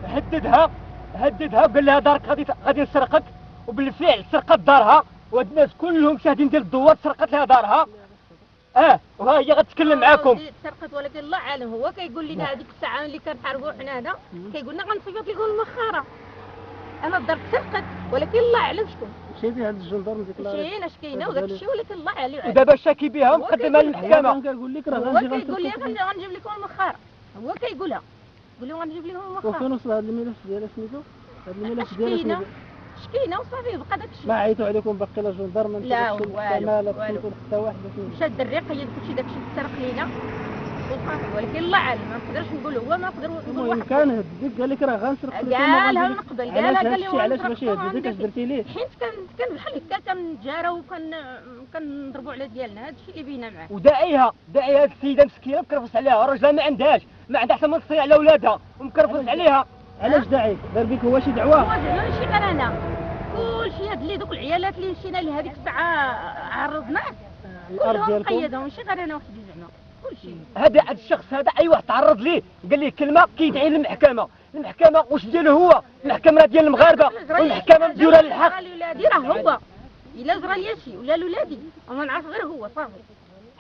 هددها وقال لها دارك غادي نسرقك، وبالفعل سرقت دارها، وهاد الناس كلهم شاهدين ديال الدوار سرقت لها دارها. وها هي غتكلم معاكم. سرقت، ولكن الله عالم هو كيقول لنا هذيك الساعه اللي كنحاربوا حنا هنا كيقول لنا غنصيفط لكم المخاره. انا الدار تسرقت ولكن الله اعلم شكون. مشيتي عند الجندرم ديكلاري مشينا شكينا وداك الشيء، ولكن الله عالم. ودابا شاكي بها ومقدمها للمحكمه. كنقول لك راه هو غنجي كيقول لي غنجيب لكم المخاره، هو كيقولها، قول لهم غنجيب لكم المخاره. وفين وصل هذا الملف ديالها سميتو؟ هذا الملف ديالها شكينا وصافي بقى داك الشيء. ما عيطوا عليكم باقي لا جندرم لا والو حتى واحد؟ مشى الدري قيد كلشي داك الشيء تسرق لينا وصافي، ولكن الله عالم ما نقدرش نقول، هو ما نقدر نقول. المهم كان هديك قال لك راه غنسرق لك. قالها من قبل، قال لهم علاش ماشي هديك اش درتي ليه؟ حيت كان بحال هكا كنتجارى كنضربوا على ديالنا، هذا الشيء اللي بينا معاه. وداعيها هاد السيده مسكينه مكرفس عليها، الراجل ما عندهاش حتى من تصيع على ولادها ومكرفس عليها. علاش داعيك؟ دار بك هو شي دعوه؟ هو زعما ماشي غير انا، كلشي هاد اللي دوك العيالات اللي مشينا لهذيك الساعه عرضناه كلهم قيدهم، ماشي غير انا وحدي زعما كلشي. هذا الشخص هذا اي واحد تعرض ليه قال ليه كلمه كيدعي للمحكمه. المحكمه واش ديالو هو؟ المحكمه ديال المغاربه والمحكمه مديوره للحق. ولادي راه هو الا جرى لي شي ولا لولادي انا نعرف غير هو صافي.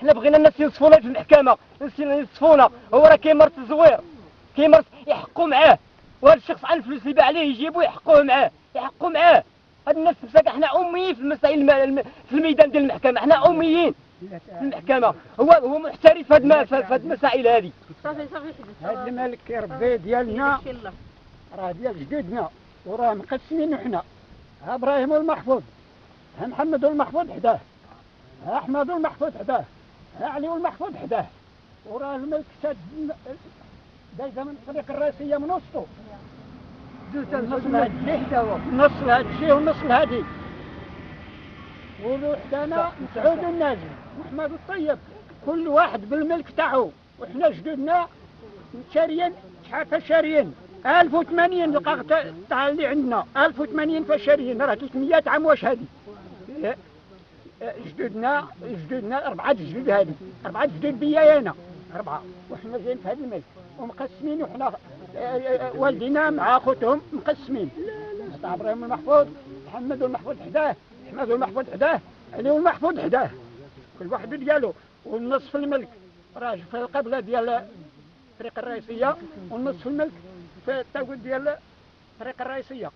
حنا بغينا الناس ينصفونا في المحكمه، ينصفونا. هو راه كيمارس الزوير، كيمارس يحقوا معاه، وهذا الشخص على الفلوس اللي باع عليه يجيبوا يحقوه معاه، يحقوا معاه. هاد الناس مساكن حنا اميين في المسائل في الميدان ديال المحكمه، حنا اميين في المحكمه. هو محترف في هاد المسائل هذه. صافي هاد الملك ربي ديالنا راه ديال جدودنا وراه مقسمين حنا. ها ابراهيم المحفوظ، ها محمد المحفوظ حداه، ها احمد المحفوظ حداه، ها علي المحفوظ حداه، وراه الملك ساد دايزه من الطريق الرئيسيه من وسطو. نص لهاد الشيء ونص لهادي. ولو حدانا مسعود الناجي محمد الطيب، كل واحد بالملك تاعو. وحنا جدودنا شاريين شحال فشاريين 1080 القاع تاع اللي عندنا 1080 فشاريين، راه 300 عام. واش هادي؟ جدودنا 4 جدود، هادي 4 جدود بيا انا 4، وحنا جايين في هذا الملك ومقسمين. وحنا والدينا مع خوتهم مقسمين. تاع ابراهيم المحفوظ، محمد المحفوظ حداه، احمد المحفوظ حداه، علي المحفوظ حداه، كل واحد ديالو. والنصف الملك راه في القبله ديال الطريق الرئيسيه، والنصف الملك في التاويل ديال الطريق الرئيسيه.